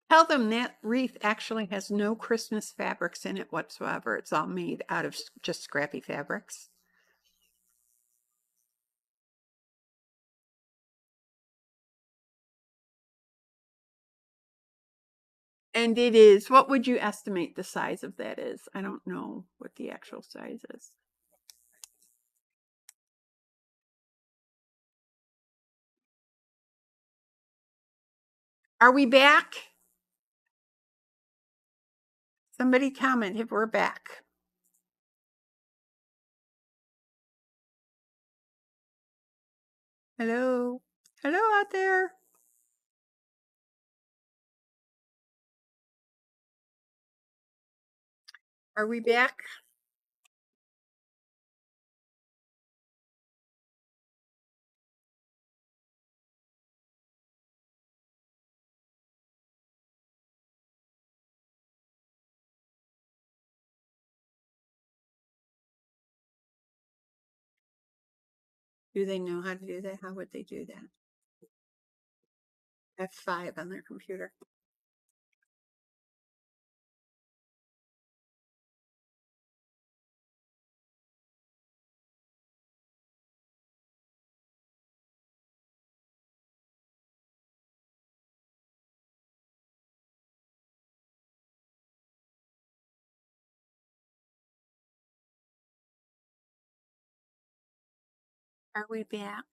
Tell them that wreath actually has no Christmas fabrics in it whatsoever. It's all made out of just scrappy fabrics. And it is, what would you estimate the size of that is? I don't know what the actual size is. Are we back? Somebody comment if we're back. Hello? Hello out there? Are we back? Do they know how to do that? How would they do that? F5 on their computer. Are we back?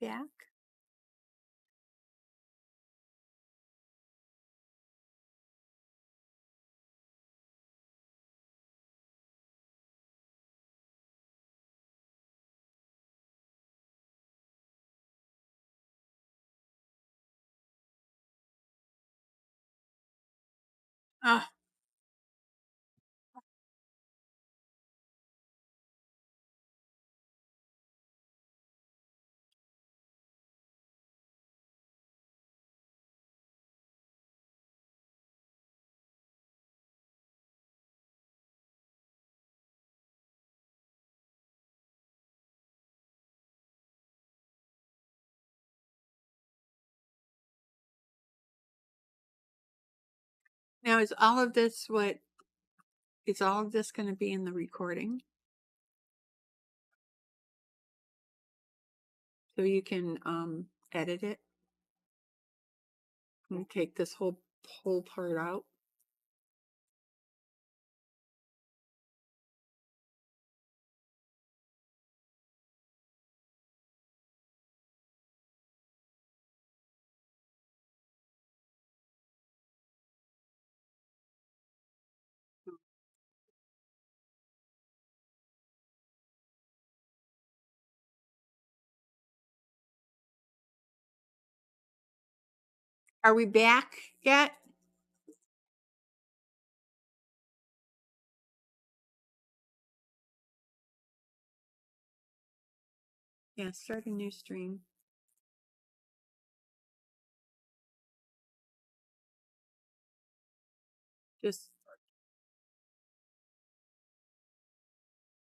Back? Ah, now is all of this what is all of this going to be in the recording? So you can edit it and take this whole part out. Are we back yet? Yeah, start a new stream. Just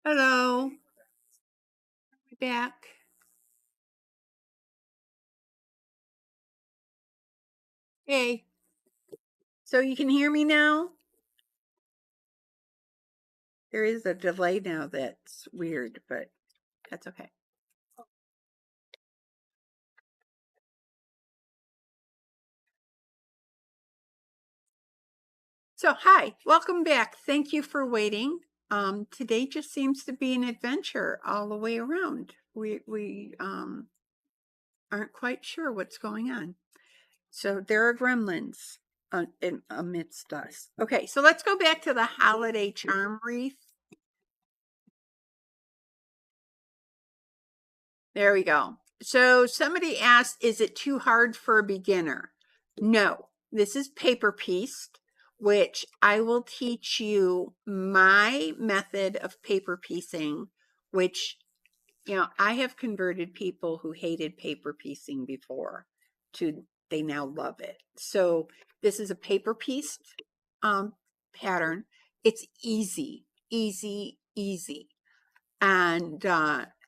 hello. Are we back? Hey. So you can hear me now? There is a delay now that's weird, but that's okay. So hi, welcome back. Thank you for waiting. Today just seems to be an adventure all the way around. We aren't quite sure what's going on. So there are gremlins amidst us. Okay, so let's go back to the holiday charm wreath. There we go. So somebody asked, is it too hard for a beginner? No, this is paper pieced, which I will teach you my method of paper piecing, which, you know, I have converted people who hated paper piecing before to, they now love it. So this is a paper pieced pattern. It's easy, easy, easy. And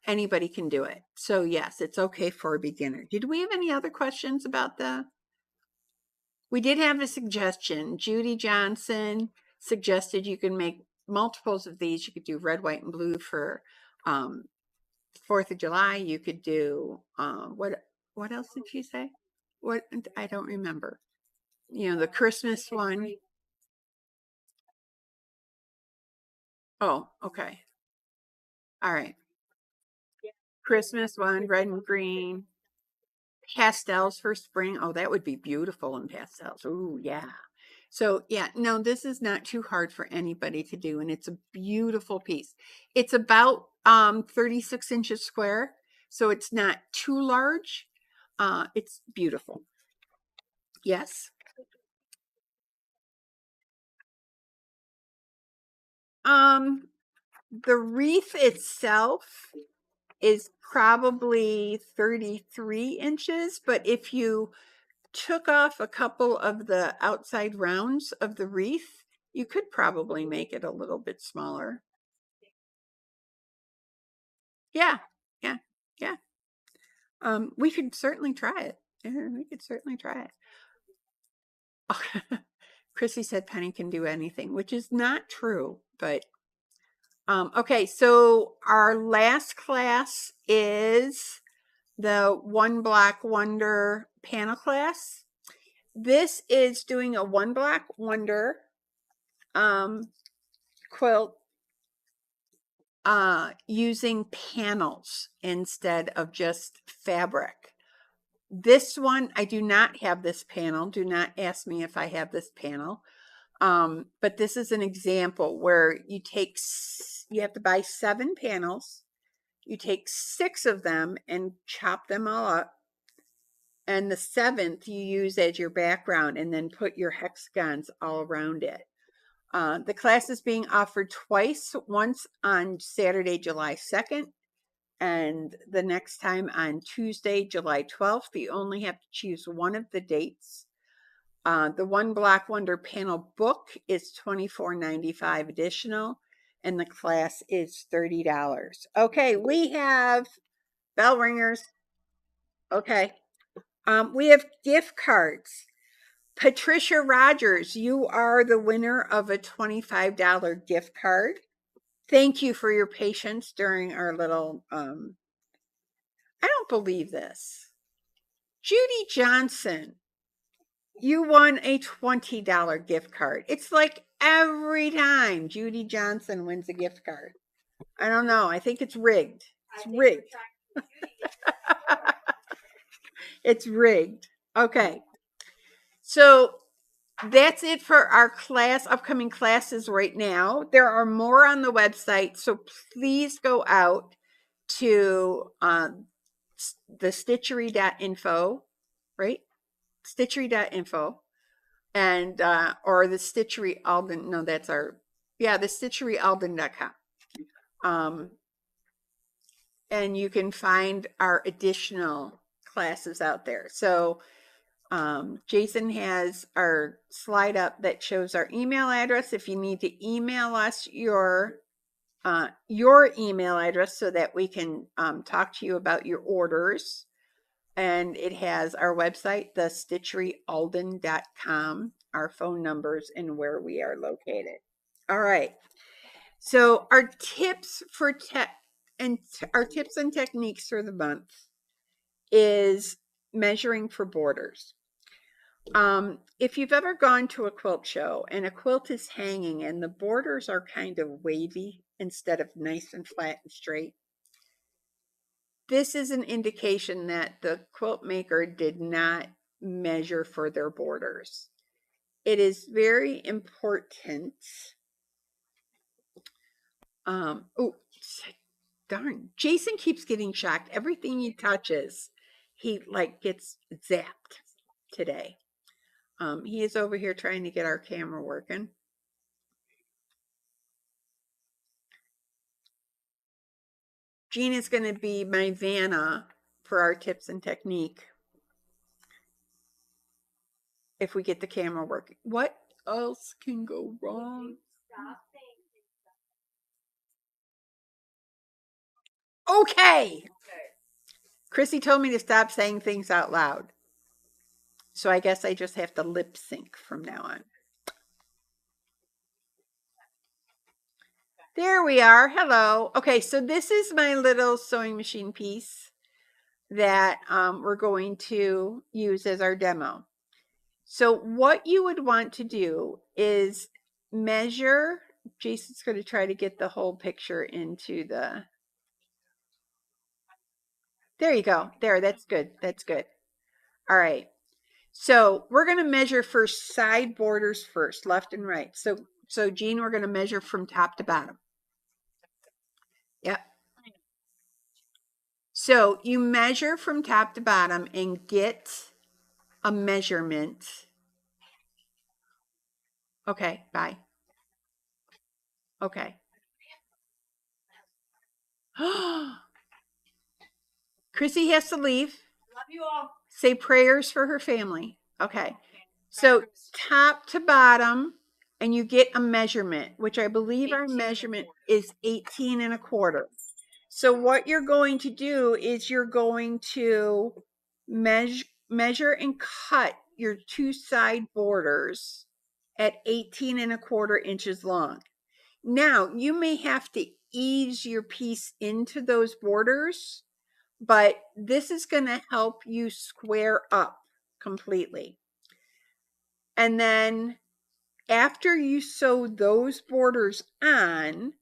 Anybody can do it. So yes, it's okay for a beginner. Did we have any other questions about we did have a suggestion. Judy Johnson suggested you can make multiples of these. You could do red, white, and blue for 4th of July. You could do, what else did she say? What, I don't remember. You know, the Christmas one. Oh, okay. All right. Christmas one, red and green. Pastels for spring. Oh, that would be beautiful in pastels. Oh, yeah. So, yeah, no, this is not too hard for anybody to do, and it's a beautiful piece. It's about 36 inches square, so it's not too large. It's beautiful. Yes. The wreath itself is probably 33 inches, but if you took off a couple of the outside rounds of the wreath, you could probably make it a little bit smaller. Yeah, yeah, yeah. We could certainly try it. Yeah, we could certainly try it. Chrissy said Penny can do anything, which is not true, but okay, so our last class is the One Block Wonder panel class. This is doing a One Block Wonder quilt using panels instead of just fabric. This one, I do not have this panel. Do not ask me if I have this panel. But this is an example where you have to buy 7 panels. You take 6 of them and chop them all up. And the 7th you use as your background and then put your hexagons all around it. The class is being offered twice, once on Saturday, July 2nd, and the next time on Tuesday, July 12th. You only have to choose one of the dates. The One Block Wonder panel book is $24.95 additional, and the class is $30. Okay, we have bell ringers. Okay. We have gift cards. Patricia Rogers, you are the winner of a $25 gift card. Thank you for your patience during our little, I don't believe this. Judy Johnson, you won a $20 gift card. It's like every time Judy Johnson wins a gift card. I don't know. I think it's rigged. It's rigged. It's rigged. Okay. So that's it for our upcoming classes right now. There are more on the website, so please go out to the stitchery.info, right? Stitchery.info and or the Stitchery Alden. No, that's the stitcheryalden.com. And you can find our additional classes out there. So Jason has our slide up that shows our email address. If you need to email us your email address so that we can talk to you about your orders. And it has our website, thestitcheryalden.com, our phone numbers, and where we are located. All right. So our tips and techniques for the month is measuring for borders. If you've ever gone to a quilt show and a quilt is hanging and the borders are kind of wavy instead of nice and flat and straight, this is an indication that the quilt maker did not measure for their borders. It is very important. Oh, darn. Jason keeps getting shocked. Everything he touches, he like gets zapped today. He is over here trying to get our camera working. Jean is going to be my Vanna for our tips and technique. If we get the camera working. What else can go wrong? Okay. Chrissy told me to stop saying things out loud. So I guess I just have to lip sync from now on. There we are. Hello. Okay, so this is my little sewing machine piece that we're going to use as our demo. So what you would want to do is measure. Jason's going to try to get the whole picture into the. There you go. There, that's good. That's good. All right. So we're going to measure for side borders first, left and right. So Jean, we're going to measure from top to bottom. Yep. So you measure from top to bottom and get a measurement. Okay, bye. Okay. Chrissy has to leave. Love you all. Say prayers for her family. Okay. So top to bottom, and you get a measurement, which I believe our measurement is 18 and a quarter. So what you're going to do is you're going to measure and cut your two side borders at 18 and a quarter inches long. Now, you may have to ease your piece into those borders, but this is going to help you square up completely. And then after you sew those borders on,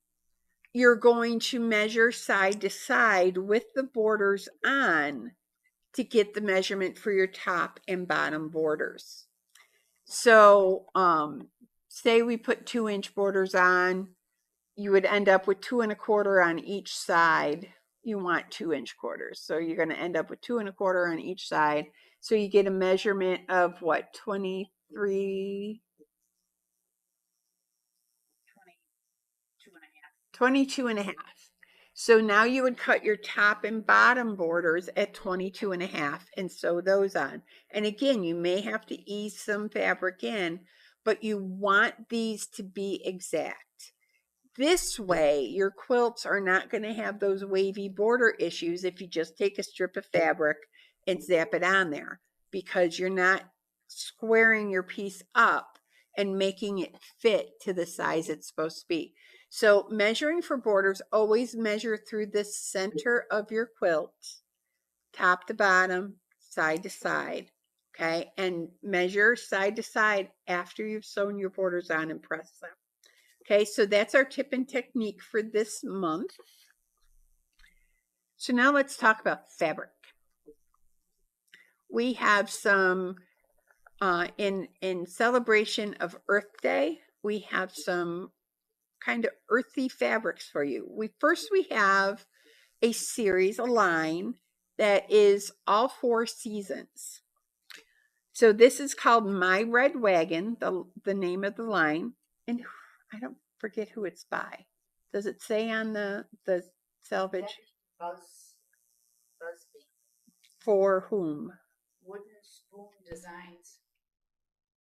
you're going to measure side to side with the borders on to get the measurement for your top and bottom borders. So say we put 2-inch borders on, you would end up with 2 and a quarter on each side. You want 2-inch quarters. So you're going to end up with 2 and a quarter on each side. So you get a measurement of what, 23, 22 and a half. So now you would cut your top and bottom borders at 22 and a half and sew those on. And again, you may have to ease some fabric in, but you want these to be exact. This way, your quilts are not going to have those wavy border issues if you just take a strip of fabric and zap it on there, because you're not squaring your piece up and making it fit to the size it's supposed to be. So measuring for borders, always measure through the center of your quilt, top to bottom, side to side. Okay, and measure side to side after you've sewn your borders on and press them. Okay, so that's our tip and technique for this month. So now let's talk about fabric. We have some, in celebration of Earth Day, we have some kind of earthy fabrics for you. We have a series, a line that is all 4 seasons. So this is called My Red Wagon, the name of the line, and I don't forget who it's by. Does it say on the salvage? Busby. For whom? Wooden spoon designs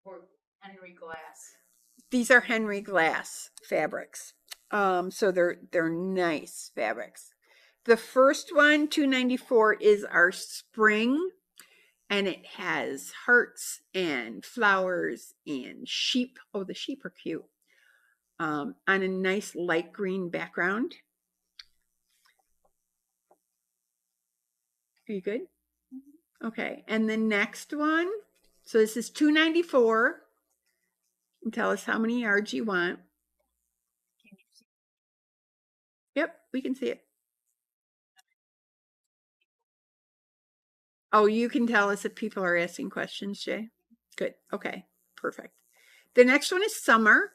for Henry Glass. These are Henry Glass fabrics. So they're nice fabrics. The first one, 294, is our spring, and it has hearts and flowers and sheep. Oh, the sheep are cute. On a nice light green background. Are you good? Okay, and the next one, so this is 294. And tell us how many yards you want. Yep, we can see it. Oh, you can tell us if people are asking questions, Jay. Good. Okay, perfect. The next one is summer.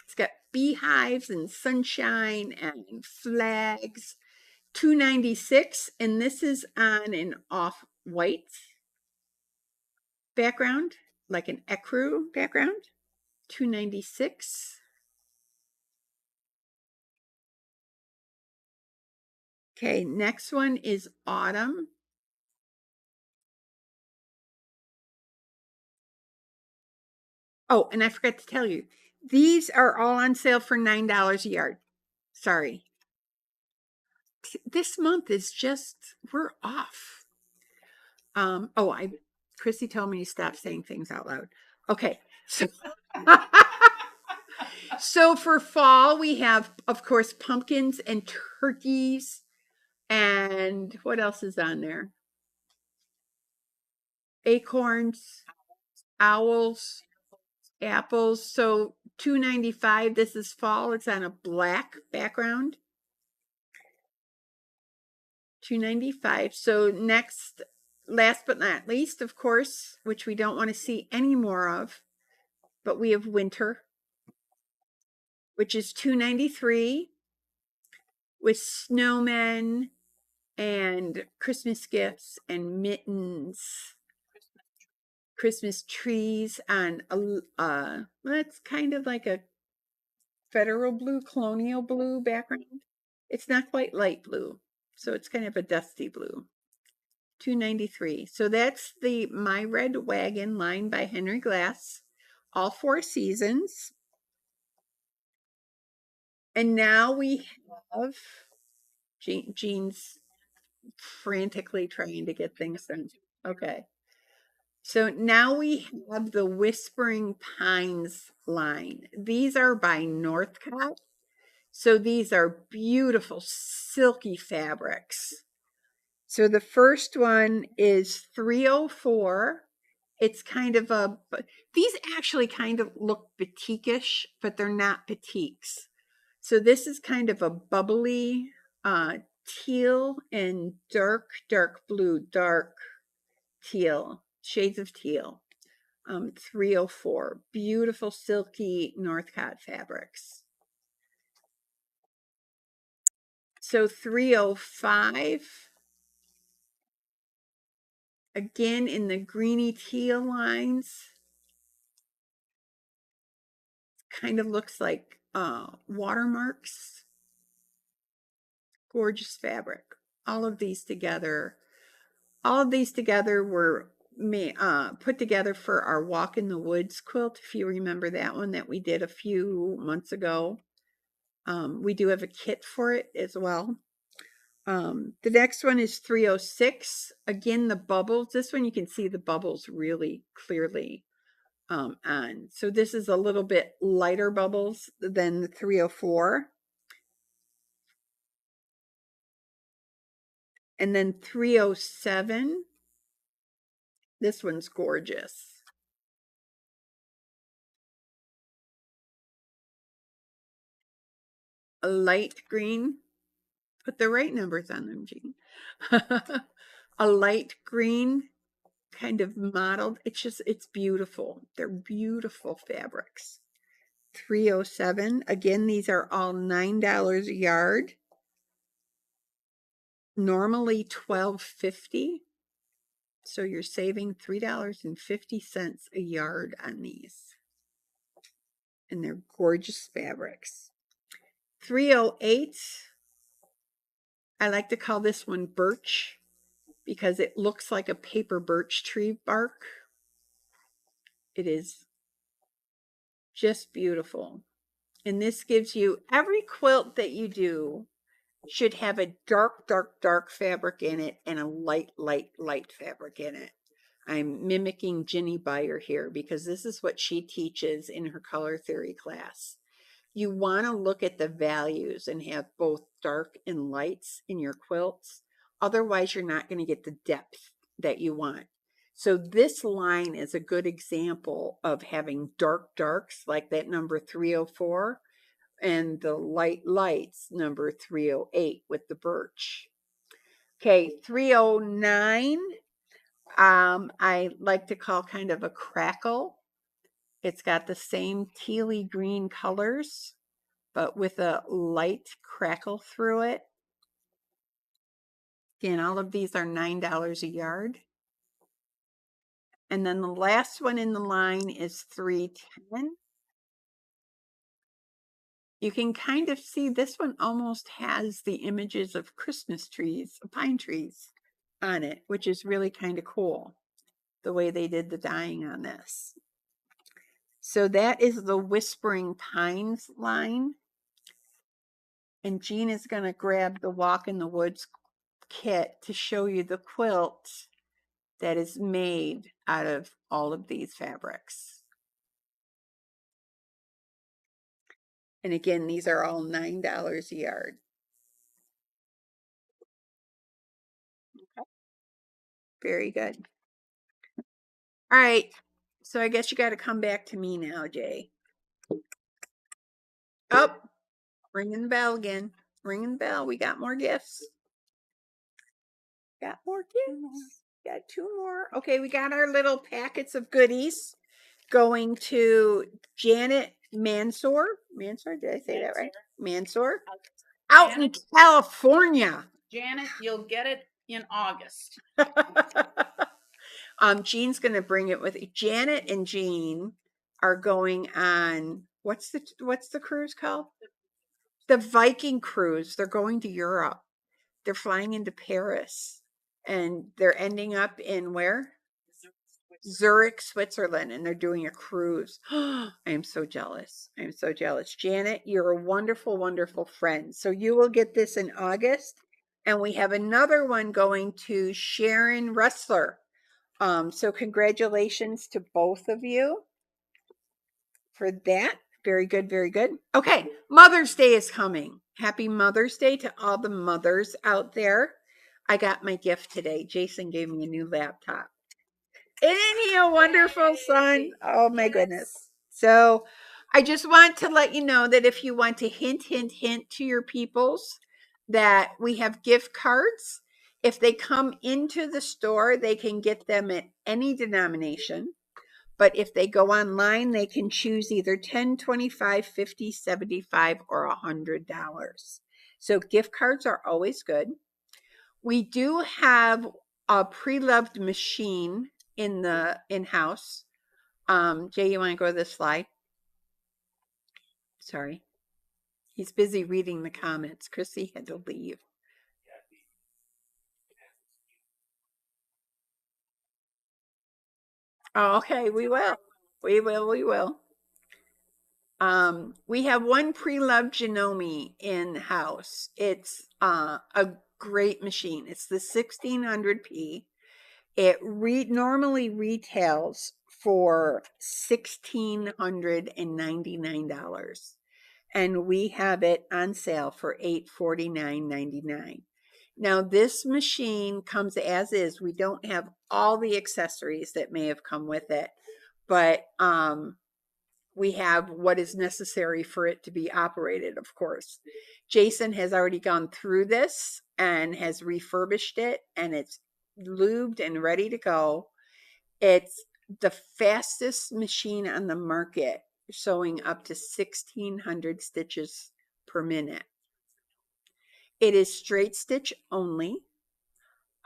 It's got beehives and sunshine and flags. 296, and this is on an off-white background, like an ecru background. 296. Okay, next one is autumn. Oh, and I forgot to tell you, these are all on sale for $9 a yard. Sorry. this month is just, we're off. Chrissy told me to stop saying things out loud. Okay. So, so for fall, we have, of course, pumpkins and turkeys. And what else is on there? Acorns, owls, apples. So $2.95. This is fall. It's on a black background. $2.95. So next, last but not least, of course, which we don't want to see any more of, but we have winter, which is $2.93 with snowmen and Christmas gifts and mittens, Christmas trees on that's kind of like a federal blue, colonial blue background. It's not quite light blue, so it's kind of a dusty blue. $2.93. So that's the My Red Wagon line by Henry Glass, all 4 seasons. And now we have Jean's frantically trying to get things done. Okay. So now we have the Whispering Pines line. These are by Northcott. So these are beautiful silky fabrics. So the first one is 304. It's kind of these actually kind of look batikish, but they're not batiks. So this is kind of a bubbly teal and dark blue, dark teal, shades of teal. 304. Beautiful silky Northcott fabrics. So 305. Again in the greeny teal lines. Kind of looks like watermarks. Gorgeous fabric. All of these together were put together for our Walk in the Woods quilt, if you remember that one that we did a few months ago. We do have a kit for it as well. The next one is 306. Again, the bubbles. This one you can see the bubbles really clearly on. So this is a little bit lighter bubbles than the 304. And then 307. This one's gorgeous. A light green. Put the right numbers on them, Jean. A light green kind of mottled. It's beautiful. They're beautiful fabrics. 307. Again, these are all $9 a yard. Normally $12.50. So you're saving $3.50 a yard on these. And they're gorgeous fabrics. 308. I like to call this one birch because it looks like a paper birch tree bark. It is just beautiful. And this gives you, every quilt that you do should have a dark fabric in it and a light fabric in it. I'm mimicking Ginny Byer here because this is what she teaches in her color theory class. You want to look at the values and have both dark and lights in your quilts. Otherwise, you're not going to get the depth that you want. So this line is a good example of having darks like that number 304 and the lights number 308 with the birch. Okay, 309. I like to call kind of a crackle. It's got the same tealy green colors, but with a light crackle through it. Again, all of these are $9 a yard. And then the last one in the line is 310. You can kind of see this one almost has the images of Christmas trees, pine trees on it, which is really kind of cool, the way they did the dyeing on this. So that is the Whispering Pines line. And Jean is going to grab the Walk in the Woods kit to show you the quilt that is made out of all of these fabrics. And again, these are all $9 a yard. Okay. Very good. All right. So I guess you got to come back to me now, Jay. Oh, ringing the bell again. Ringing the bell. We got more gifts. Got more gifts. Got two more. Okay, we got our little packets of goodies going to Janet Mansour. Mansour, did I say that right? Mansour. Out in California. Janet, you'll get it in August. Jean's gonna bring it with Janet and Jean are going on what's the cruise called? The Viking cruise. They're going to Europe. They're flying into Paris and they're ending up in where? Zurich, Switzerland, and they're doing a cruise. I am so jealous. I'm so jealous. Janet, you're a wonderful, wonderful friend. So you will get this in August. And we have another one going to Sharon Ressler. So congratulations to both of you for that. Very good, very good. Okay, Mother's Day is coming. Happy Mother's Day to all the mothers out there. I got my gift today. Jason gave me a new laptop. Isn't he a wonderful son? Oh my goodness. So I just want to let you know that if you want to hint to your peoples that we have gift cards. If they come into the store, they can get them at any denomination. But if they go online, they can choose either 10, 25, 50, 75, or $100. So gift cards are always good. We do have a pre-loved machine in the in-house. Jay, you want to go to this slide? Sorry. He's busy reading the comments. Chrissy had to leave. Oh, okay, we will. We will. We have one pre-loved Janome in-house. It's a great machine. It's the 1600P. It normally retails for $1,699. And we have it on sale for $849.99. Now, this machine comes as is. We don't have all the accessories that may have come with it, but we have what is necessary for it to be operated, of course. Jason has already gone through this and has refurbished it, and it's lubed and ready to go. It's the fastest machine on the market, showing up to 1,600 stitches per minute. It is straight stitch only.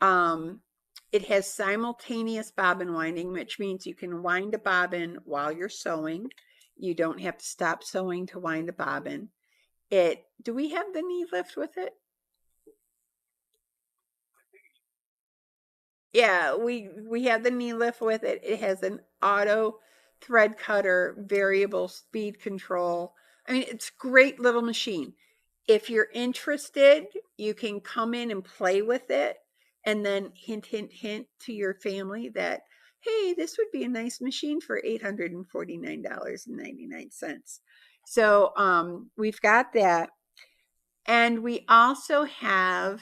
It has simultaneous bobbin winding, which means you can wind a bobbin while you're sewing. You don't have to stop sewing to wind a bobbin. Do we have the knee lift with it? Yeah, we have the knee lift with it. It has an auto thread cutter, variable speed control. I mean, it's a great little machine. If you're interested, you can come in and play with it and then hint to your family that, hey, this would be a nice machine for $849.99. So we've got that. And we also have,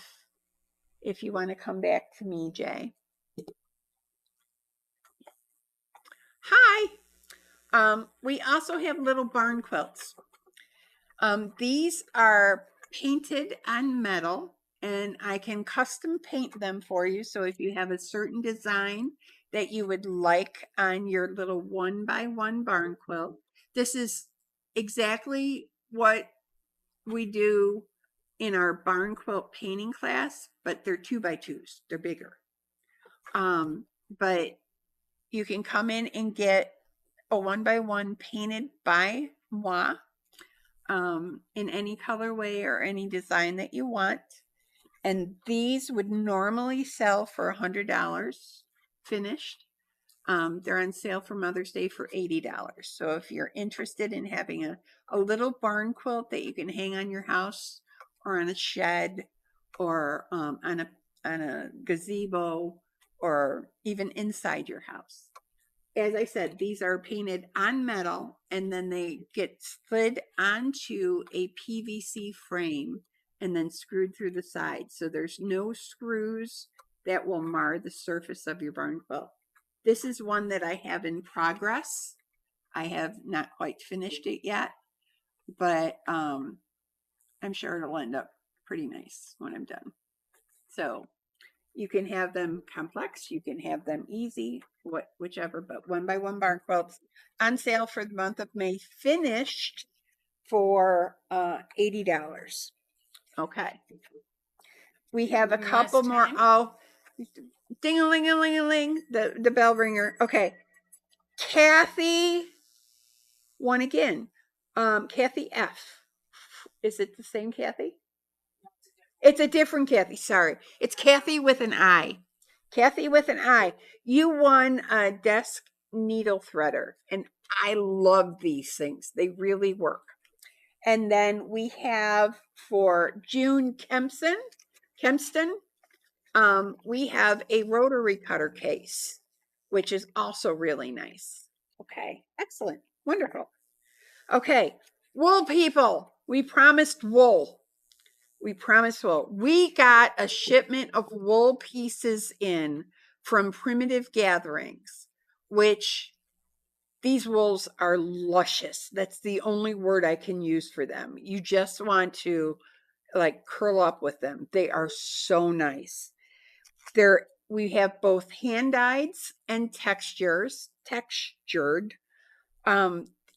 if you want to come back to me, Jay. Hi. We also have little barn quilts. These are painted on metal, and I can custom paint them for you. So if you have a certain design that you would like on your little 1x1 barn quilt, this is exactly what we do in our barn quilt painting class, but they're 2x2s. They're bigger. But you can come in and get a 1x1 painted by moi in any colorway or any design that you want. And these would normally sell for $100 finished. They're on sale for Mother's Day for $80. So if you're interested in having a little barn quilt that you can hang on your house or on a shed or on a gazebo or even inside your house. As I said, these are painted on metal and then they get slid onto a PVC frame and then screwed through the sides. So there's no screws that will mar the surface of your barn quilt. This is one that I have in progress. I have not quite finished it yet, but I'm sure it'll end up pretty nice when I'm done. So you can have them complex, you can have them easy, whichever, but 1x1 barn quilts on sale for the month of May, finished for $80. Okay. We have a couple more. Oh, ding-a-ling-a-ling-a-ling, the bell ringer. Okay. Kathy won again. Kathy F. Is it the same Kathy? It's a different Kathy. Sorry. It's Kathy with an I. Kathy with an I. You won a desk needle threader. And I love these things. They really work. And then we have for June Kempston, we have a rotary cutter case, which is also really nice. Okay. Excellent. Wonderful. Okay. Wool people. We promised wool. We promised wool. We got a shipment of wool pieces in from Primitive Gatherings, which these wools are luscious. That's the only word I can use for them. You just want to like curl up with them. They are so nice. We have both hand dyeds and textured.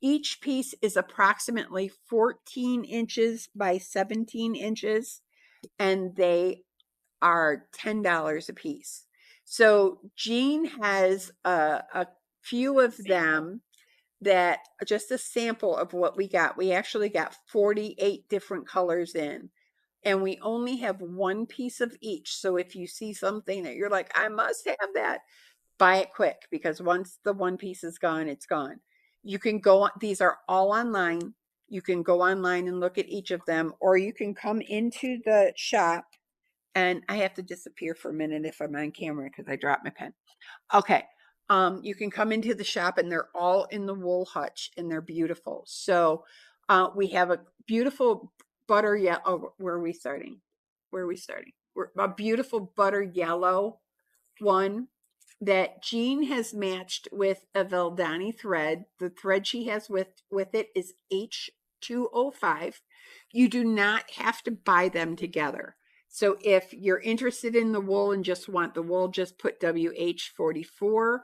Each piece is approximately 14 inches by 17 inches, and they are $10 a piece. So Jean has a few of them that just a sample of what we got. We actually got 48 different colors in, and we only have one piece of each. So if you see something that you're like, I must have that, buy it quick, because once the one piece is gone, it's gone. You can go on, these are all online. You can go online and look at each of them, or you can come into the shop. And I have to disappear for a minute if I'm on camera because I dropped my pen. Okay. You can come into the shop and they're all in the wool hutch and they're beautiful. So we have a beautiful butter yellow. Oh, where are we starting? Where are we starting? We're a beautiful butter yellow one that Jean has matched with a Valdani thread. The thread she has with it is H205. You do not have to buy them together. So if you're interested in the wool and just want the wool, just put WH44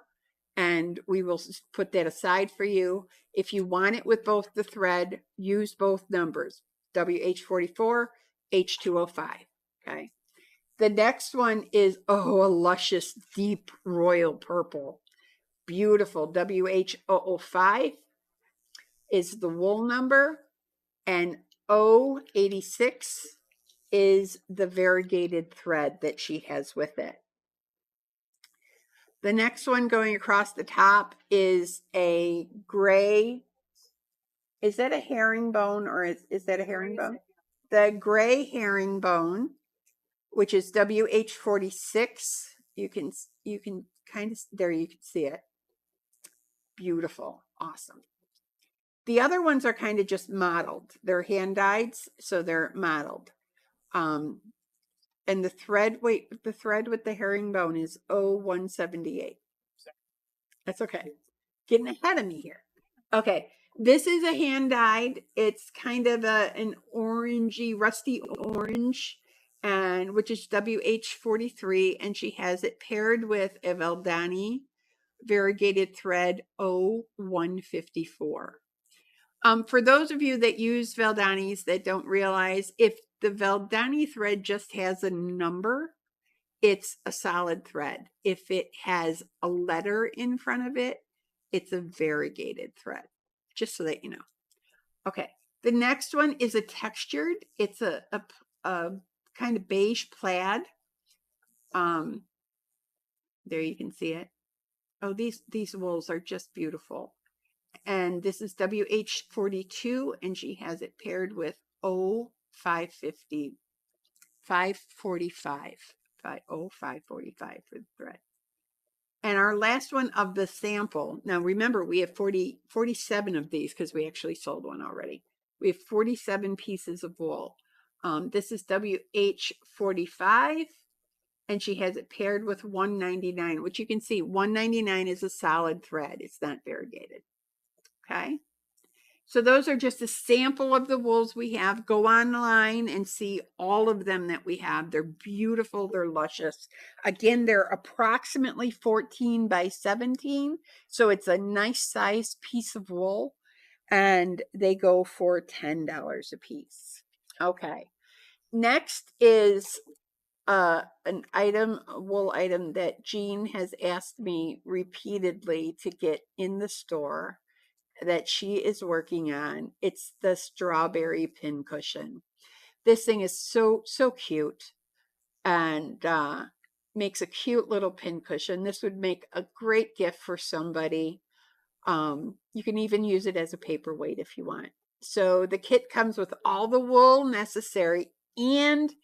and we will put that aside for you. If you want it with both the thread, use both numbers, WH44, H205, okay? The next one is, oh, a luscious deep royal purple. Beautiful. WH005 is the wool number, and 086 is the variegated thread that she has with it. The next one going across the top is a gray. Is that a herringbone, or is that a herringbone? The gray herringbone, which is WH46. You can kind of, there you can see it. Beautiful. Awesome. The other ones are kind of just modeled. They're hand dyed, so they're modeled. And the thread with the herringbone is 0178. That's okay. Getting ahead of me here. Okay. This is a hand dyed. It's kind of an orangey, rusty orange, and which is WH43, and she has it paired with a Valdani variegated thread 0154. For those of you that use Valdanis that don't realize, if the Valdani thread just has a number, it's a solid thread. If it has a letter in front of it, it's a variegated thread, just so that you know. Okay, the next one is a textured. It's a kind of beige plaid. There you can see it. Oh, these wools are just beautiful. And this is WH42, and she has it paired with 550, 545, 545 for the thread. And our last one of the sample, now remember we have 47 of these because we actually sold one already. We have 47 pieces of wool. This is WH45, and she has it paired with 199, which you can see 199 is a solid thread. It's not variegated. Okay. So those are just a sample of the wools we have. Go online and see all of them that we have. They're beautiful. They're luscious. Again, they're approximately 14 by 17. So it's a nice size piece of wool. And they go for $10 a piece. Okay. Next is an item, a wool item that Jean has asked me repeatedly to get in the store that she is working on. It's the strawberry pincushion. This thing is so cute, and makes a cute little pincushion. This would make a great gift for somebody. You can even use it as a paperweight if you want. So the kit comes with all the wool necessary and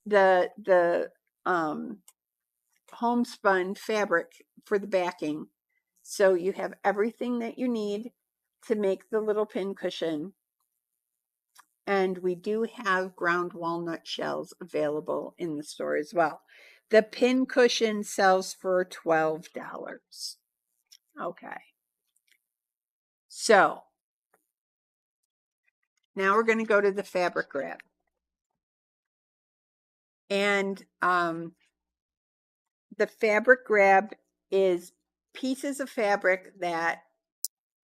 the homespun fabric for the backing. So you have everything that you need to make the little pin cushion. And we do have ground walnut shells available in the store as well. The pin cushion sells for $12. Okay. So now we're going to go to the fabric grab. And the fabric grab is pieces of fabric that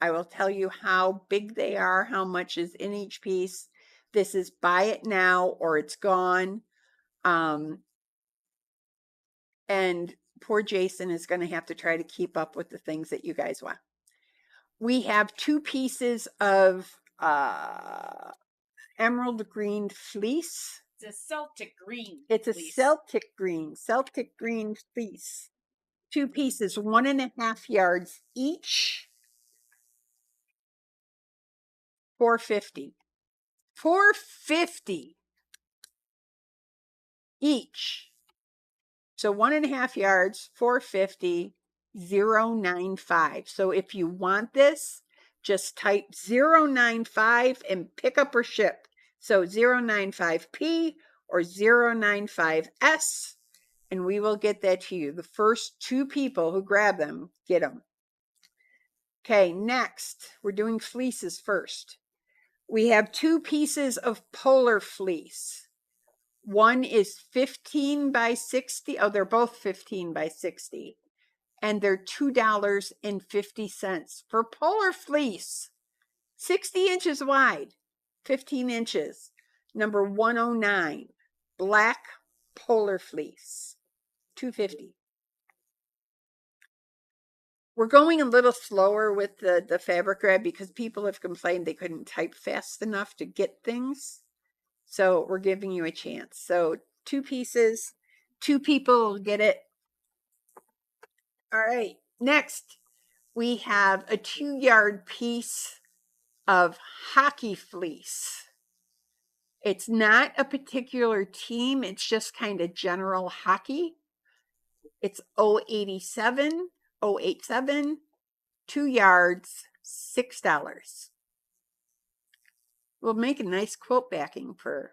I will tell you how big they are, how much is in each piece. This is buy it now or it's gone. And poor Jason is going to have to try to keep up with the things that you guys want. We have 2 pieces of emerald green fleece. It's a Celtic green. It's a fleece. Celtic green fleece. 2 pieces, 1.5 yards each. $4.50. $4.50 each. So 1.5 yards, $4.50, 0.95. So if you want this, just type 0.95 and pick up or ship. So 0.95P or 0.95S, and we will get that to you. The first 2 people who grab them, get them. Okay, next, we're doing fleeces first. We have 2 pieces of polar fleece. One is 15 by 60. Oh, they're both 15 by 60. And they're $2.50 for polar fleece. 60 inches wide, 15 inches. Number 109, black polar fleece, $2.50. We're going a little slower with the fabric grab because people have complained they couldn't type fast enough to get things. So we're giving you a chance. So 2 pieces, 2 people get it. All right. Next, we have a 2-yard piece of hockey fleece. It's not a particular team. It's just kind of general hockey. It's 087, 087, 2 yards, $6. We'll make a nice quilt backing for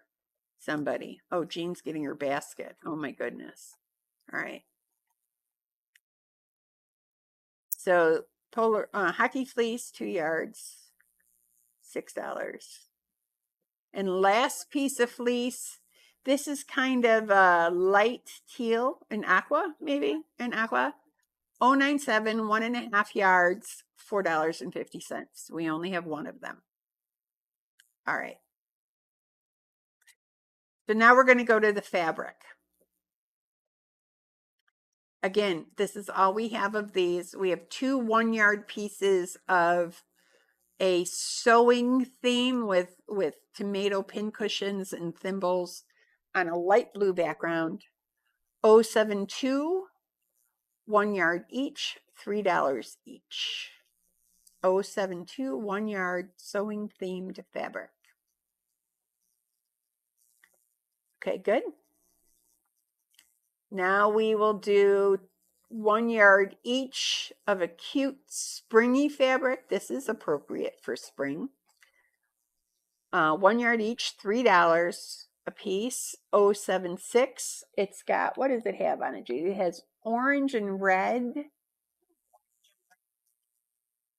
somebody. Oh, Jean's getting her basket. Oh my goodness. All right. So polar hockey fleece, 2 yards, $6. And last piece of fleece. This is kind of a light teal, an aqua, maybe an aqua. 097, 1.5 yards, $4.50. We only have 1 of them. All right. So now we're going to go to the fabric. Again, this is all we have of these. We have 2 1-yard pieces of a sewing theme with tomato pin cushions and thimbles on a light blue background. 072, 1 yard each, $3 each. 072, 1 yard sewing themed fabric. Okay, good. Now we will do 1 yard each of a cute springy fabric. This is appropriate for spring. 1 yard each, $3 a piece. 076. It's got, what does it have on it, Judy? It has orange and red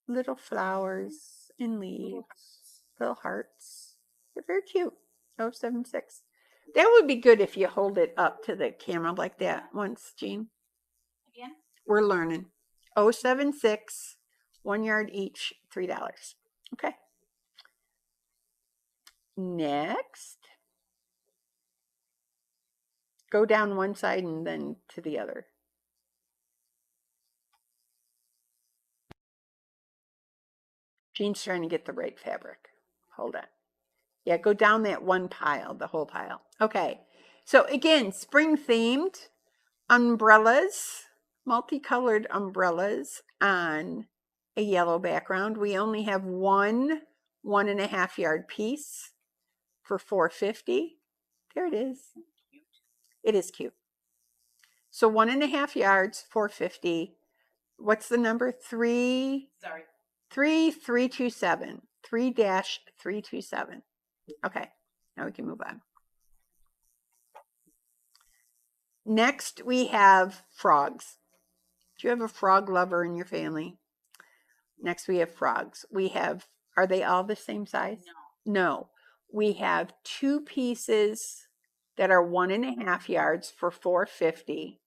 little flowers and leaves, little hearts. They're very cute. 076. That would be good if you hold it up to the camera like that once, Jean. Again? We're learning. 076, 1 yard each, $3. Okay. Next, go down one side and then to the other. Jean's trying to get the right fabric. Hold on. Yeah, go down that one pile, the whole pile. Okay. So again, spring themed umbrellas, multicolored umbrellas on a yellow background. We only have one 1.5 yard piece for $4.50. There it is. It is cute. So 1.5 yards, $4.50. What's the number? Three. Sorry. 3,327. 3-327. Okay, now we can move on. Next, we have frogs. Do you have a frog lover in your family? Next, we have frogs. We have, are they all the same size? No. No. We have 2 pieces that are 1.5 yards for $4.50.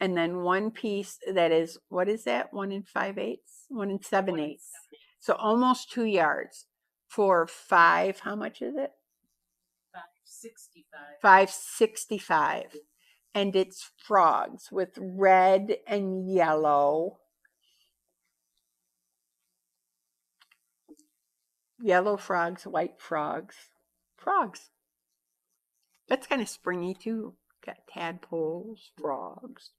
And then 1 piece that is, what is that? 1 5/8? 1 7/8. So almost 2 yards for how much is it? $5.65. $5.65. And it's frogs with red and yellow. Yellow frogs, white frogs. Frogs. That's kind of springy too. Got tadpoles, frogs.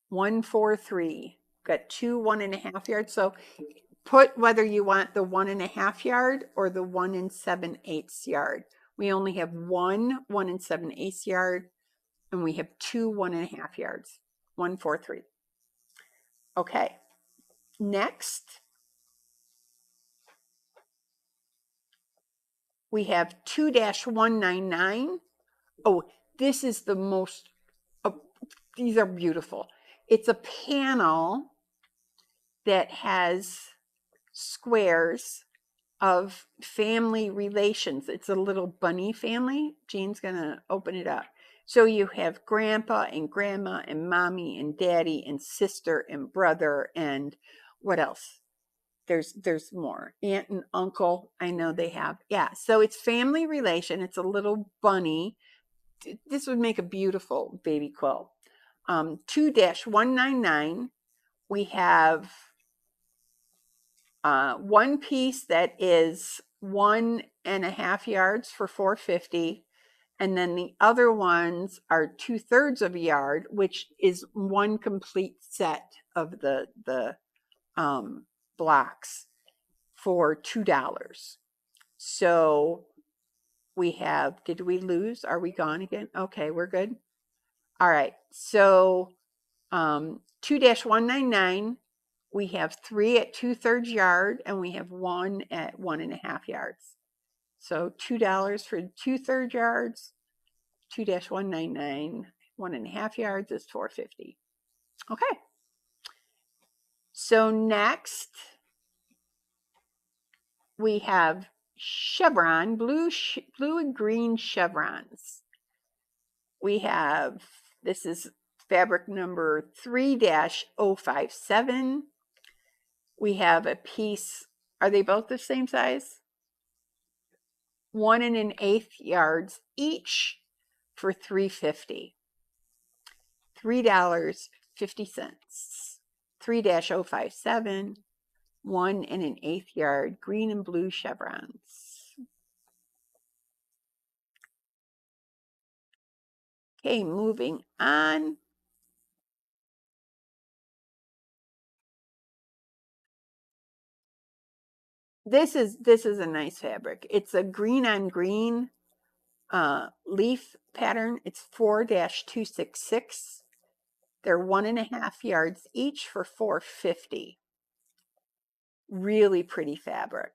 143. Got 2 1.5 yards. So put whether you want the 1.5 yard or the 1 7/8 yard. We only have one 1 7/8 yard, and we have 2 1.5 yards. 143. Okay. Next, we have 2-199. Oh, this is the most, these are beautiful. It's a panel that has squares of family relations. It's a little bunny family. Jean's going to open it up. So you have grandpa and grandma and mommy and daddy and sister and brother and what else? There's more. Aunt and uncle, I know they have. Yeah, so it's family relation. It's a little bunny. This would make a beautiful baby quilt. 2-199. We have 1 piece that is 1.5 yards for $4.50. And then the other ones are 2/3 of a yard, which is 1 complete set of the blocks for $2. So we have, did we lose? Are we gone again? Okay, we're good. All right. So 2-199, we have 3 at 2/3 yard, and we have 1 at 1.5 yards. So $2 for 2/3 yards. 2-199, 1.5 yards is $4.50. Okay. So next, we have chevron, blue and green chevrons. We have, this is fabric number 3-057. We have a piece, are they both the same size? 1 1/8 yards each for $3.50. $3.50. 3-057. 1 1/8 yard green and blue chevrons. Okay, moving on. This is a nice fabric. It's a green on green leaf pattern. It's 4-266. They're 1.5 yards each for $4.50. Really pretty fabric.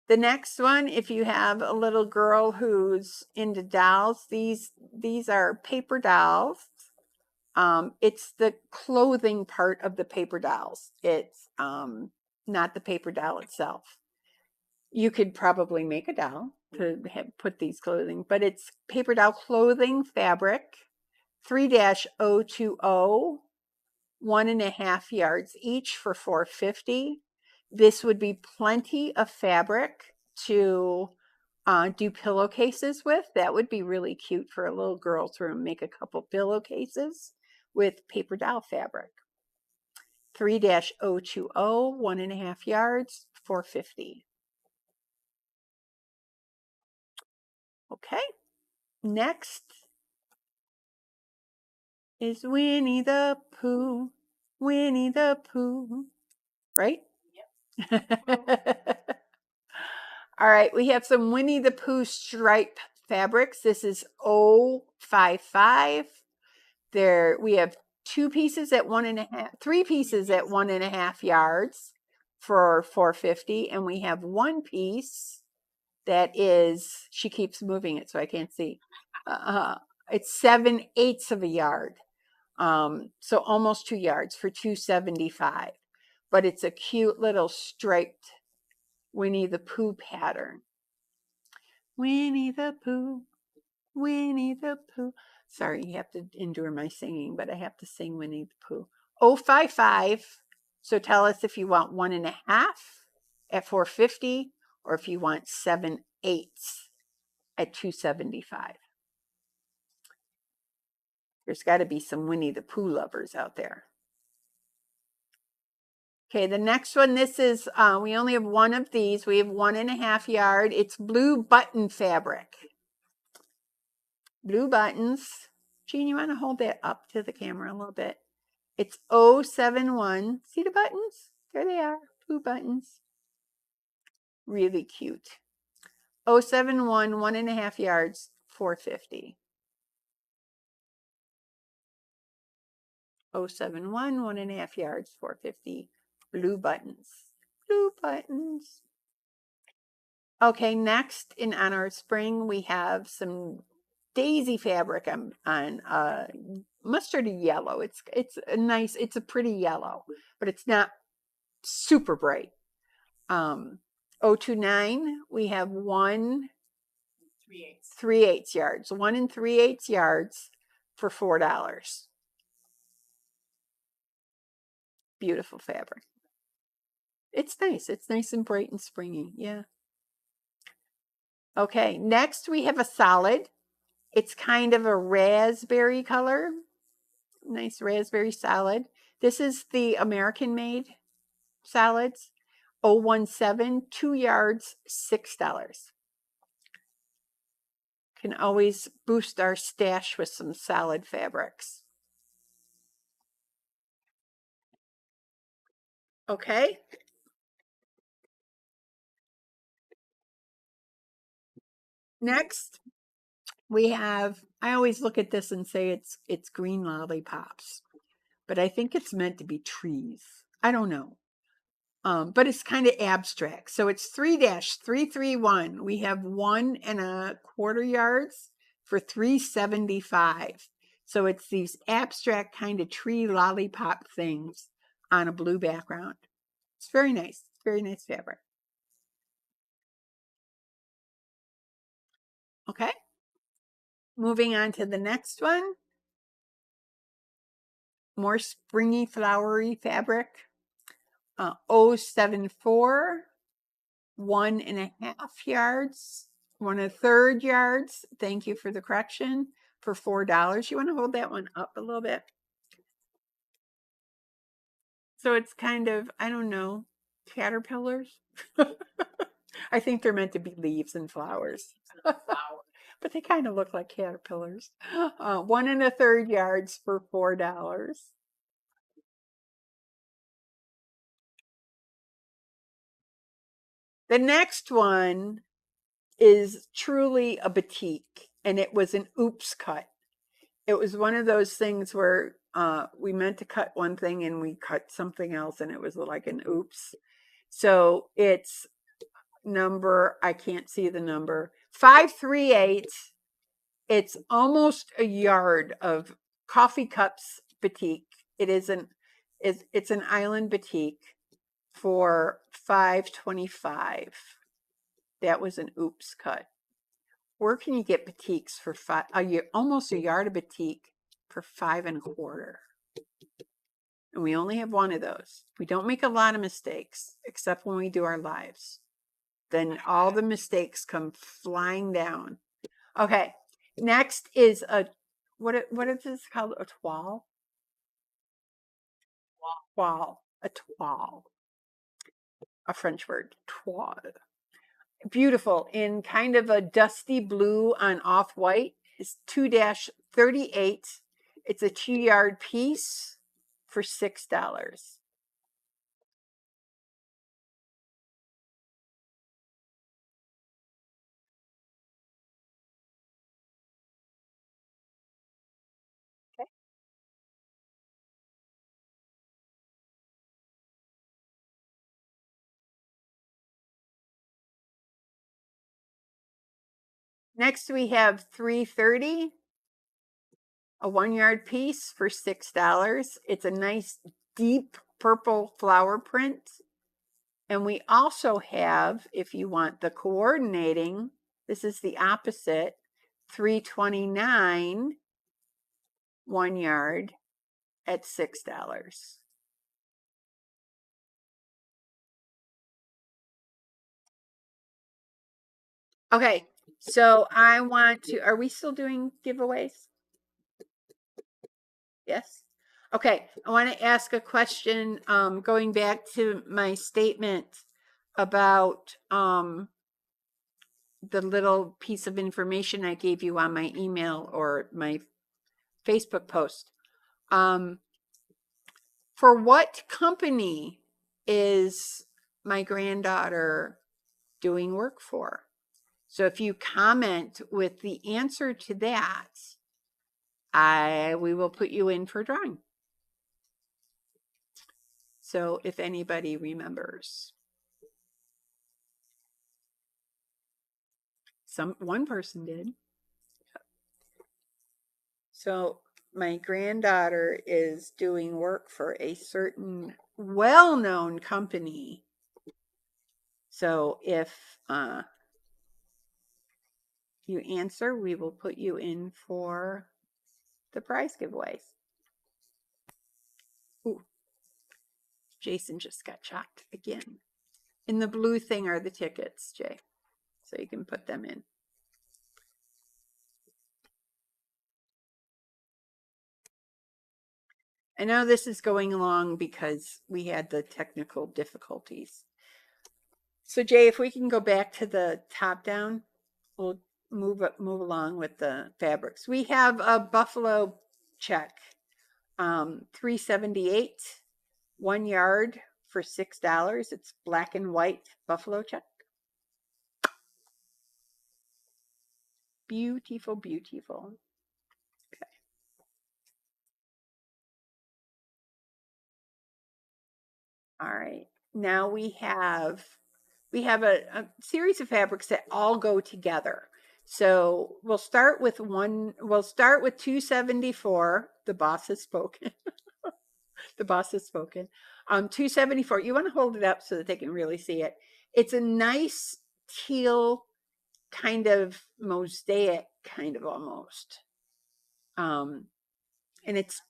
The next one, if you have a little girl who's into dolls, these are paper dolls. It's the clothing part of the paper dolls. It's not the paper doll itself. You could probably make a doll to put these clothing, but it's paper doll clothing fabric, 3-020, 1.5 yards each for $4.50. This would be plenty of fabric to do pillowcases with. That would be really cute for a little girl's room. Make a couple pillowcases with paper doll fabric. 3-020, 1.5 yards, $4.50. Okay, next is Winnie the Pooh. Winnie the Pooh, right? Yep. All right, we have some Winnie the Pooh stripe fabrics. This is 055. There we have 2 pieces at 1.5, 3 pieces at 1.5 yards for $4.50, and we have 1 piece that is, she keeps moving it so I can't see. It's 7/8 of a yard, so almost 2 yards for $2.75. But it's a cute little striped Winnie the Pooh pattern. Winnie the Pooh, Winnie the Pooh. Sorry, you have to endure my singing, but I have to sing Winnie the Pooh. 055. So tell us if you want 1.5 at $4.50 or if you want 7/8 at $2.75. There's got to be some Winnie the Pooh lovers out there. Okay, the next one, this is, we only have 1 of these. We have 1.5 yard. It's blue button fabric. Blue buttons. Jean, you want to hold that up to the camera a little bit? It's 071. See the buttons? There they are, blue buttons. Really cute. 071, 1.5 yards, $4.50. 071, 1.5 yards, $4.50. Blue buttons. Blue buttons. Okay, next in honor of spring, we have some daisy fabric on mustardy yellow. It's a nice, it's a pretty yellow, but it's not super bright. 029, we have 1 3/8 yards, 1 3/8 yards for $4. Beautiful fabric. It's nice and bright and springy. Yeah. Okay, next we have a solid. It's kind of a raspberry color. Nice raspberry solid. This is the American made solids. 017, 2 yards, $6. Can always boost our stash with some solid fabrics. Okay. Next, we have, I always look at this and say it's green lollipops, but I think it's meant to be trees. I don't know. But it's kind of abstract. So it's 3-331. We have 1.25 yards for $3.75. So it's these abstract kind of tree lollipop things on a blue background. It's very nice. Very nice fabric. Okay. Moving on to the next one. More springy, flowery fabric. 074, 1.5 yards, 1/3 yards. Thank you for the correction, for $4. You want to hold that one up a little bit? So it's kind of, I don't know, caterpillars. I think they're meant to be leaves and flowers. but they kind of look like caterpillars. 1 1/3 yards for $4. The next one is truly a batik, and it was an oops cut. It was one of those things where we meant to cut one thing and we cut something else, and it was like an oops. So it's number, I can't see the number, 538. It's almost a yard of coffee cups batik. It isn't, it's an island batik for $5.25. That was an oops cut. Where can you get batiks for almost a yard of batik for $5.25? And we only have one of those. We don't make a lot of mistakes, except when we do our lives. Then all the mistakes come flying down. Okay, next is what is this called? A toile? Toile. A toile. A French word. Toile. Beautiful in kind of a dusty blue on off-white. It's 2-38. It's a 2-yard piece for $6. Okay. Next we have 330, a 1-yard piece for $6. It's a nice deep purple flower print. And we also have, if you want the coordinating, this is the opposite, 329, 1 yard at $6. Okay, so I want to, are we still doing giveaways? Yes. Okay, I want to ask a question, going back to my statement about the little piece of information I gave you on my email or my Facebook post. For what company is my granddaughter doing work for? So if you comment with the answer to that, we will put you in for drawing. So if anybody remembers. One person did. So my granddaughter is doing work for a certain well-known company. So if you answer, we will put you in for the prize giveaways. Ooh, Jason just got chopped again. In the blue thing are the tickets, Jay. So you can put them in. I know this is going along because we had the technical difficulties. So Jay, if we can go back to the top down, we'll move along with the fabrics. We have a buffalo check, 378, 1 yard for $6. It's black and white buffalo check. Beautiful, beautiful. Okay. All right. Now we have a series of fabrics that all go together. So we'll start with 274. The boss has spoken. The boss has spoken. 274. You want to hold it up so that they can really see it. It's a nice teal kind of mosaic, kind of almost. And it's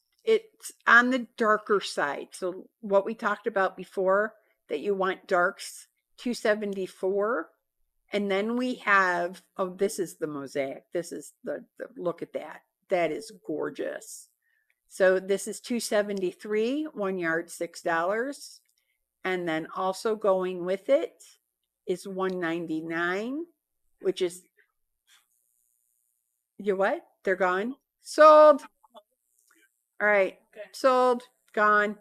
on the darker side. So what we talked about before, that you want darks, 274. And then we have, oh, this is the mosaic. This is the look at that. That is gorgeous. So this is 273, 1 yard, $6. And then also going with it is 199, which is You what? They're gone? Sold. All right. Okay. Sold. Gone.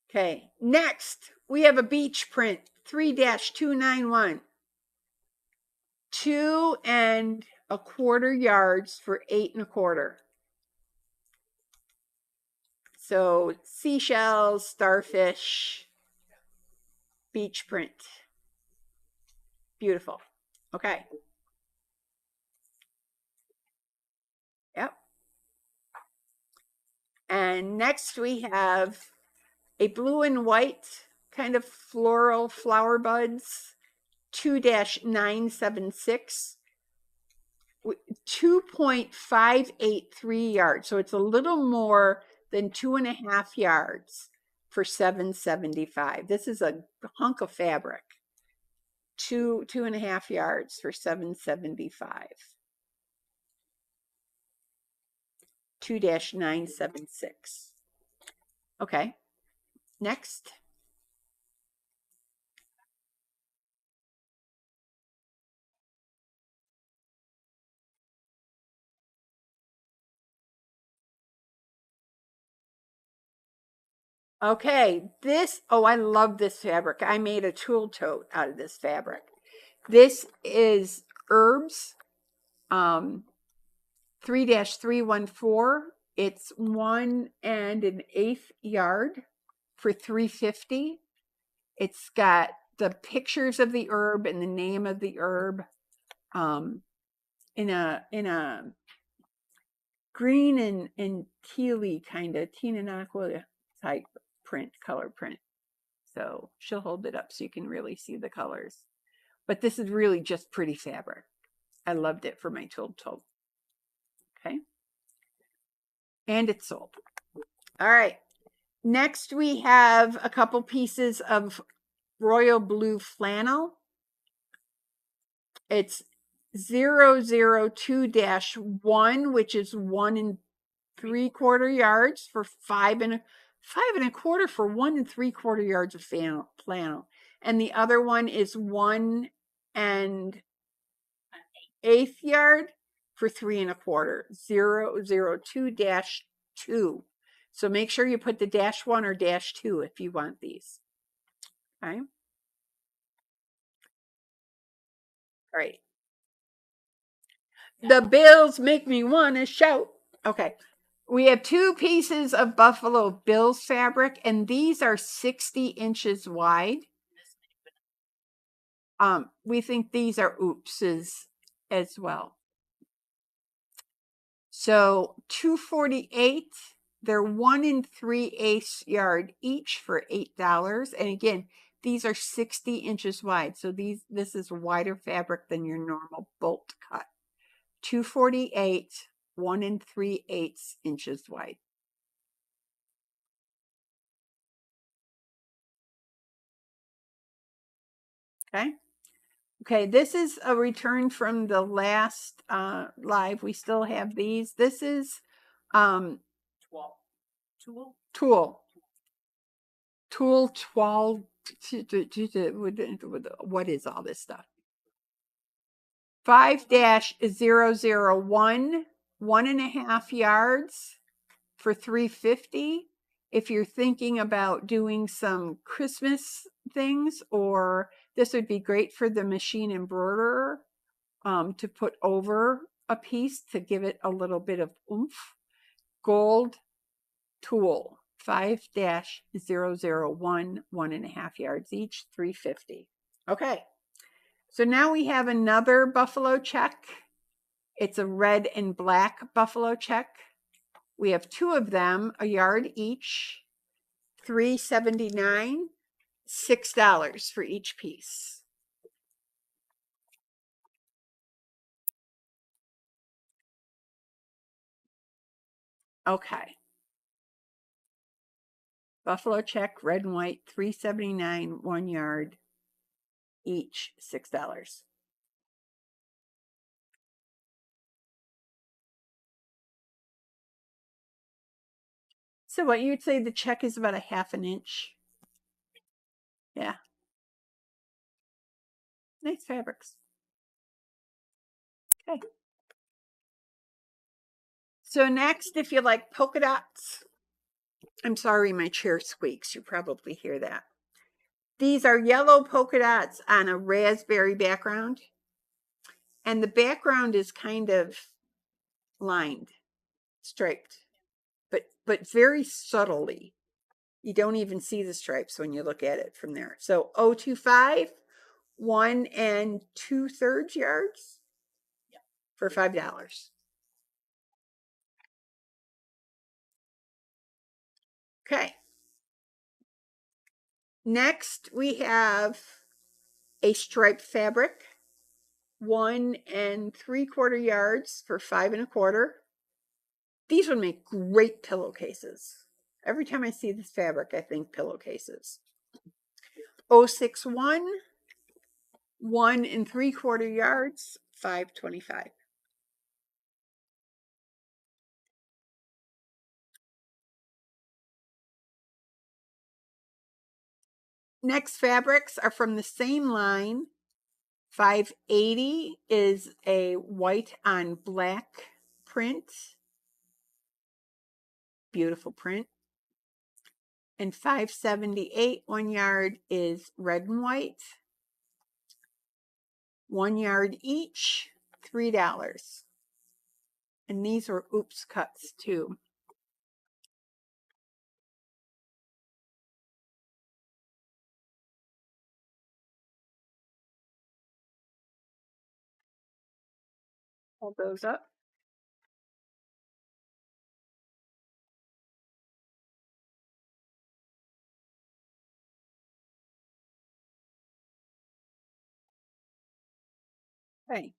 Okay. Next, we have a beach print 3-291. 2¼ yards for 8¼ So seashells, starfish, beach print. Beautiful. Okay. Yep. And next we have a blue and white kind of floral flower buds 2-976. 2.583 yards. So it's a little more than 2½ yards for $7.75. This is a hunk of fabric. 2.5 yards for $7.75. 2-976. Okay. Next. Okay, I love this fabric. I made a tool tote out of this fabric. This is herbs, 3-314. It's 1 1/8 yard for $3.50. It's got the pictures of the herb and the name of the herb, in a green and tealy kind of Tinanaqua type print, color print. So she'll hold it up so you can really see the colors. But this is really just pretty fabric. I loved it for my tool tote. Okay. And it's sold. All right. Next, we have a couple pieces of royal blue flannel. It's 002-1, which is 1¾ yards for 5¼ for 1¾ yards of flannel. And the other one is 1 1/8 yard for 3¼ 002-2. So make sure you put the -1 or -2 if you want these. Okay. All right. The bills make me want to shout. Okay. We have 2 pieces of Buffalo Bills fabric, and these are 60 inches wide. We think these are oopses as well. So 248, they're 1 3/8 yard each for $8. And again, these are 60 inches wide. So this is wider fabric than your normal bolt cut. 248, 1 3/8 inches wide. Okay. Okay, this is a return from the last live. We still have these. This is Tool 12. What is all this stuff? 5-001, 1½ yards for $3.50. If you're thinking about doing some Christmas things, or this would be great for the machine embroiderer, to put over a piece to give it a little bit of oomph. Gold tool, 5-001, 1½ yards each, $3.50. Okay. So now we have another buffalo check. It's a red and black buffalo check. We have 2 of them, a yard each, $3.79, $6 for each piece. Okay. Buffalo check, red and white, $3.79, 1 yard each, $6. So what you'd say the check is about a 1/2 inch. Yeah. Nice fabrics. Okay. So next, if you like polka dots, I'm sorry, my chair squeaks. You probably hear that. These are yellow polka dots on a raspberry background. And the background is kind of lined, striped, but very subtly. You don't even see the stripes when you look at it from there. So 025, 1 2/3 yards for $5. Okay. Next, we have a striped fabric, 1 3/4 yards for 5 1/4. These would make great pillowcases. Every time I see this fabric, I think pillowcases. 061, 1 3/4 yards, $5.25. Next fabrics are from the same line. 580 is a white on black print. Beautiful print. And 578, 1 yard, is red and white. 1 yard each, $3. And these are oops cuts too. Hold those up. Okay.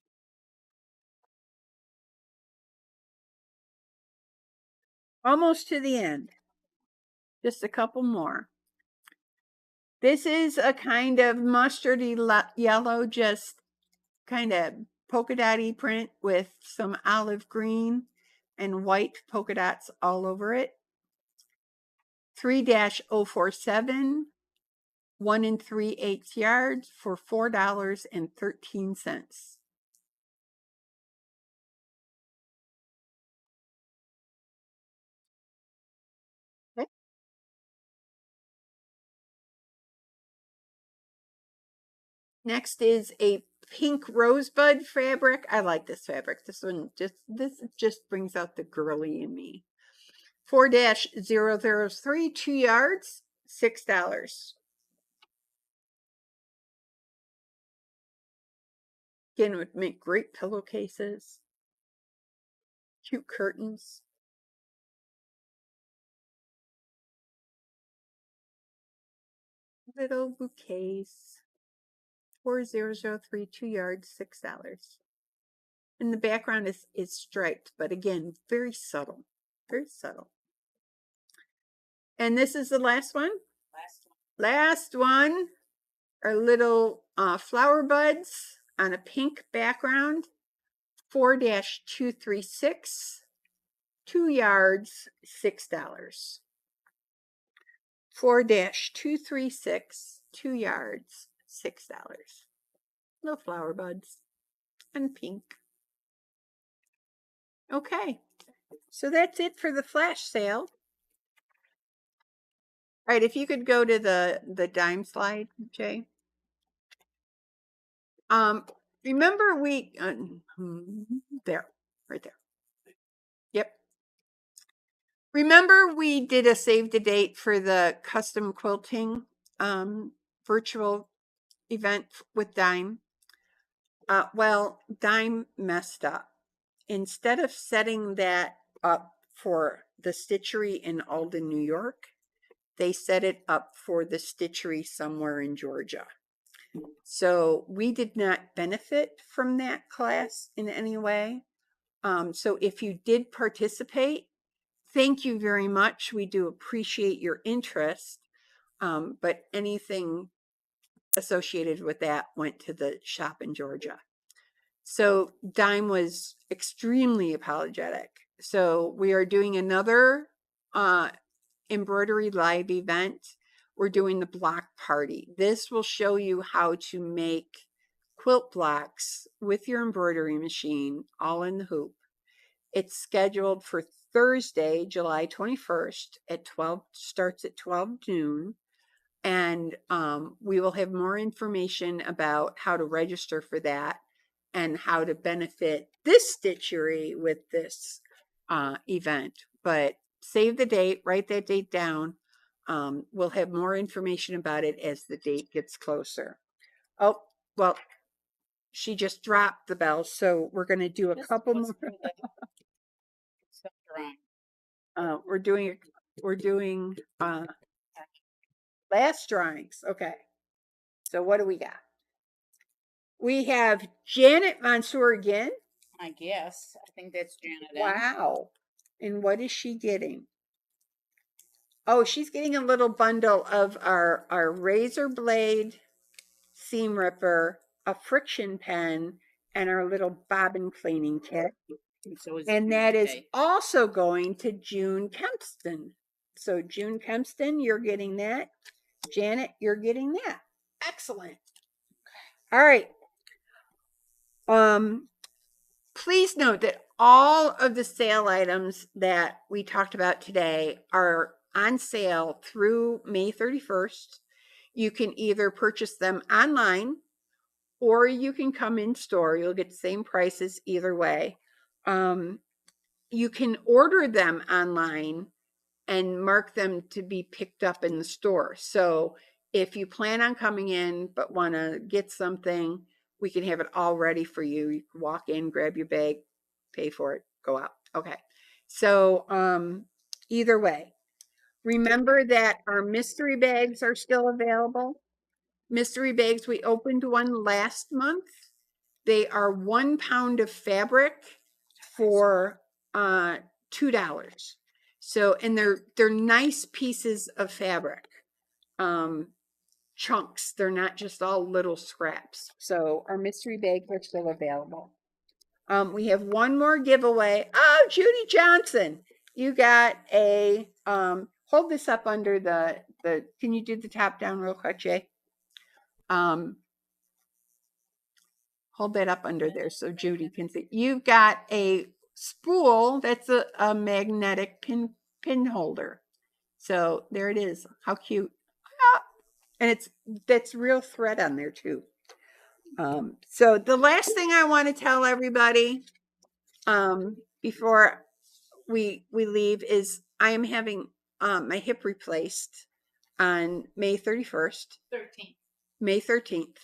Almost to the end. Just a couple more. This is a kind of mustardy yellow, just kind of polka dotty print with some olive green and white polka dots all over it. 3-047, 1 3/8 yards for $4.13. Okay. Next is a pink rosebud fabric. I like this fabric. This just brings out the girly in me. 4-003, 2 yards, $6. Again, it would make great pillowcases, cute curtains. Little bouquets. 4-003, 2 yards, $6. And the background is striped, but again, very subtle. Very subtle. And this is the last one. Last one are little flower buds on a pink background. 4-236, 2 yards, $6. 4-236, 2 yards, $6. Little flower buds and pink. Okay, so that's it for the flash sale. All right, if you could go to the dime slide, Jay. Remember we there, right there. Yep. Remember we did a save the date for the custom quilting virtual event with Dime. Well, Dime messed up. Instead of setting that up for the Stitchery in Alden, New York, they set it up for the Stitchery somewhere in Georgia. So we did not benefit from that class in any way. So if you did participate, thank you very much. We do appreciate your interest. But anything associated with that went to the shop in Georgia. So Dime was extremely apologetic. So we are doing another embroidery live event. We're doing the block party. This will show you how to make quilt blocks with your embroidery machine, all in the hoop. It's scheduled for Thursday, July 21st at 12, starts at 12 noon. And we will have more information about how to register for that and how to benefit this stitchery with this event. But save the date, write that date down. We'll have more information about it as the date gets closer. Oh, well, she just dropped the bell, so we're going to do a This couple was more. for the drawing. We're doing last drawings. Okay. So what do we got? We have Janet Mansour again. I guess. I think that's Janet. Wow. And what is she getting? Oh, she's getting a little bundle of our razor blade seam ripper, a friction pen, and our little bobbin cleaning kit. And that is also going to June Kempston. So June Kempston, you're getting that. Janet, you're getting that. Excellent. All right. Please note that all of the sale items that we talked about today are on sale through May 31st. You can either purchase them online or you can come in store. You'll get the same prices either way. You can order them online and mark them to be picked up in the store. So if you plan on coming in but want to get something, we can have it all ready for you. You can walk in, grab your bag, pay for it, go out. Okay. So either way, remember that our mystery bags are still available. Mystery bags, we opened one last month. They are 1 pound of fabric for $2. So, and they're nice pieces of fabric, chunks. They're not just all little scraps. So our mystery bags are still available. We have one more giveaway. Oh, Judy Johnson, you got a hold this up under the can you do the top down real quick, Jay? Hold that up under there so Judy can see. You've got a spool that's a magnetic pin holder. So there it is. How cute. Ah, and that's real thread on there too. So the last thing I want to tell everybody before we leave is I am having my hip replaced on May 31st. 13th. May 13th.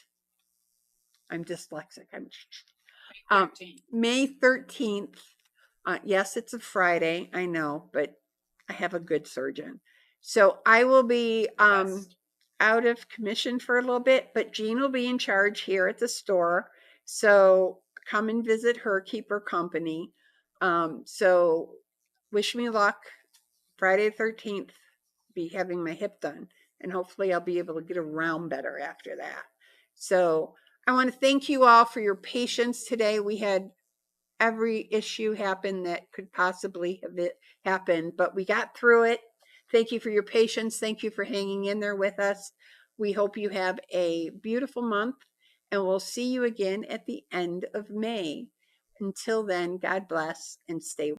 I'm dyslexic. I'm May 13th. Yes, it's a Friday. I know, but I have a good surgeon. So I will be out of commission for a little bit, but Jean will be in charge here at the store. So come and visit her, keep her company. So wish me luck. Friday the 13th, be having my hip done. And hopefully I'll be able to get around better after that. So I want to thank you all for your patience today. We had every issue happen that could possibly have happened, but we got through it. Thank you for your patience. Thank you for hanging in there with us. We hope you have a beautiful month, and we'll see you again at the end of May. Until then, God bless and stay